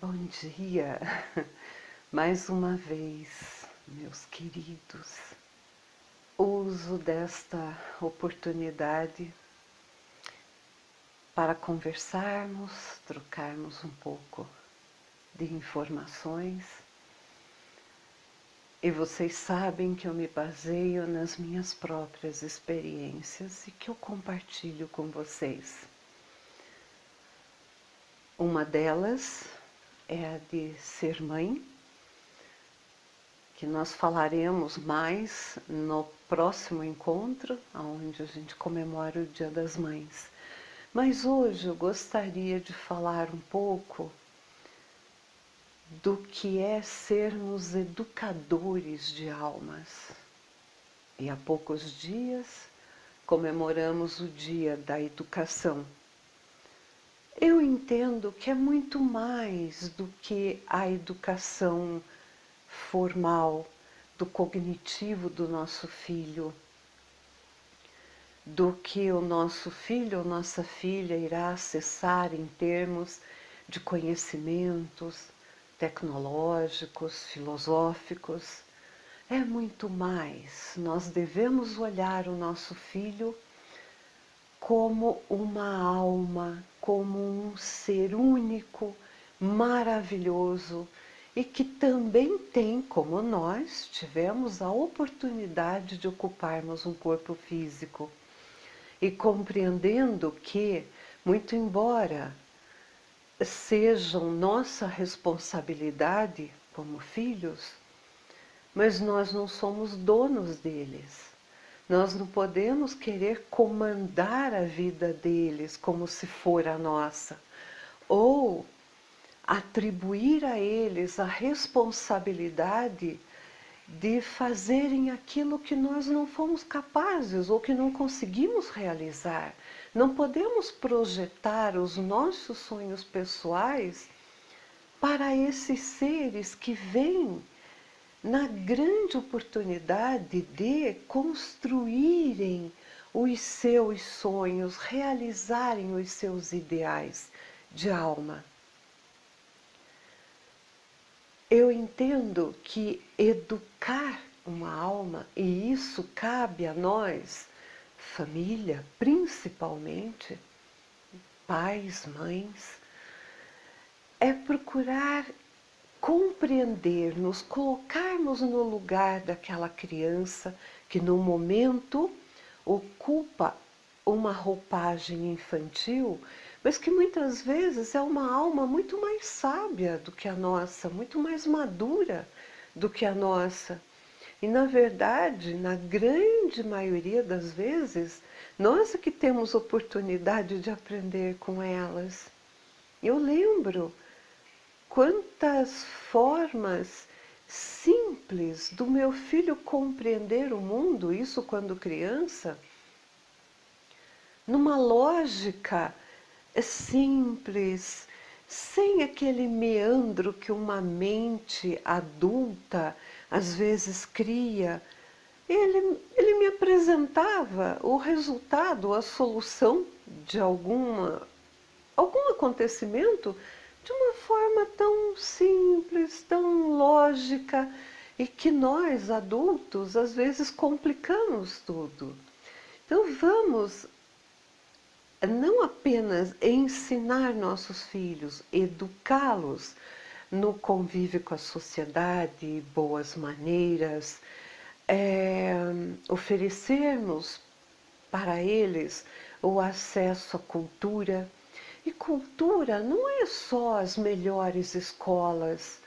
Bom dia, mais uma vez, meus queridos. Uso desta oportunidade para conversarmos, trocarmos um pouco de informações. E vocês sabem que eu me baseio nas minhas próprias experiências e que eu compartilho com vocês. Uma delas é a de ser mãe, que nós falaremos mais no próximo encontro, onde a gente comemora o Dia das Mães. Mas hoje eu gostaria de falar um pouco do que é sermos educadores de almas. E há poucos dias comemoramos o Dia da Educação. Eu entendo que é muito mais do que a educação formal, do cognitivo do nosso filho, do que o nosso filho ou nossa filha irá acessar em termos de conhecimentos tecnológicos, filosóficos. É muito mais. Nós devemos olhar o nosso filho como uma alma, como um ser único, maravilhoso, e que também tem, como nós, tivemos a oportunidade de ocuparmos um corpo físico. E compreendendo que, muito embora sejam nossa responsabilidade como filhos, mas nós não somos donos deles. Nós não podemos querer comandar a vida deles como se for a nossa, ou atribuir a eles a responsabilidade de fazerem aquilo que nós não fomos capazes ou que não conseguimos realizar. Não podemos projetar os nossos sonhos pessoais para esses seres que vêm na grande oportunidade de construírem os seus sonhos, realizarem os seus ideais de alma. Eu entendo que educar uma alma, e isso cabe a nós, família, principalmente, pais, mães, é procurar compreender, nos colocarmos no lugar daquela criança que no momento ocupa uma roupagem infantil, mas que muitas vezes é uma alma muito mais sábia do que a nossa, muito mais madura do que a nossa. E na verdade, na grande maioria das vezes, nós é que temos oportunidade de aprender com elas. Eu lembro quantas formas simples do meu filho compreender o mundo, isso quando criança, numa lógica simples, sem aquele meandro que uma mente adulta às vezes cria. Ele me apresentava o resultado, a solução de algum acontecimento de uma forma tão simples, tão lógica, e que nós, adultos, às vezes complicamos tudo. Então vamos não apenas ensinar nossos filhos, educá-los no convívio com a sociedade, boas maneiras, oferecermos para eles o acesso à cultura. E cultura não é só as melhores escolas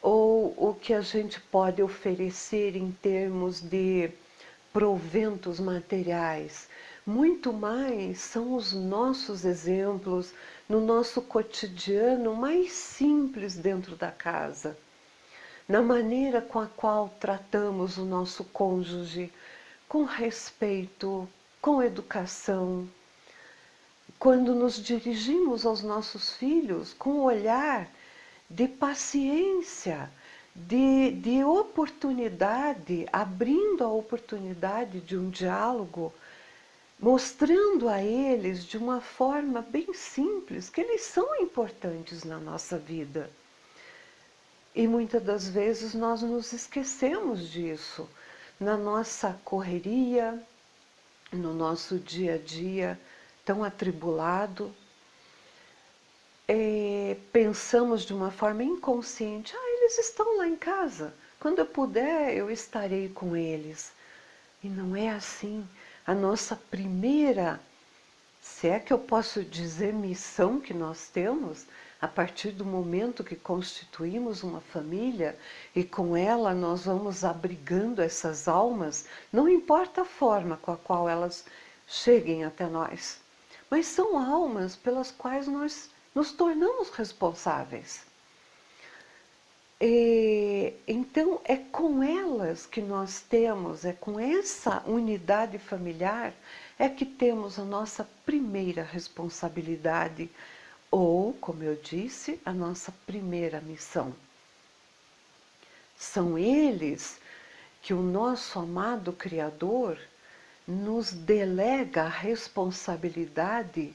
ou o que a gente pode oferecer em termos de proventos materiais. Muito mais são os nossos exemplos no nosso cotidiano mais simples dentro da casa, na maneira com a qual tratamos o nosso cônjuge, com respeito, com educação, quando nos dirigimos aos nossos filhos com um olhar de paciência, de oportunidade, abrindo a oportunidade de um diálogo, mostrando a eles de uma forma bem simples que eles são importantes na nossa vida. E muitas das vezes nós nos esquecemos disso na nossa correria, no nosso dia a dia tão atribulado. Pensamos de uma forma inconsciente: eles estão lá em casa, quando eu puder eu estarei com eles. E não é assim. A nossa primeira, se é que eu posso dizer, missão que nós temos, a partir do momento que constituímos uma família e com ela nós vamos abrigando essas almas, não importa a forma com a qual elas cheguem até nós, mas são almas pelas quais nós nos tornamos responsáveis. Então é com elas que nós temos, é com essa unidade familiar é que temos a nossa primeira responsabilidade, ou, como eu disse, a nossa primeira missão. São eles que o nosso amado Criador nos delega a responsabilidade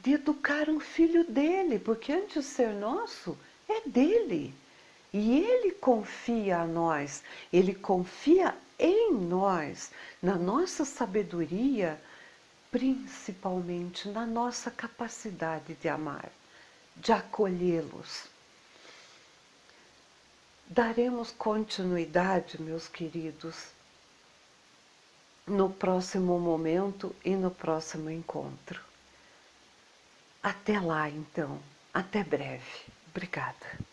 de educar um filho dele, porque antes de ser nosso, é dele. E ele confia a nós, ele confia em nós, na nossa sabedoria, principalmente na nossa capacidade de amar, de acolhê-los. Daremos continuidade, meus queridos, no próximo momento e no próximo encontro. Até lá, então. Até breve. Obrigada.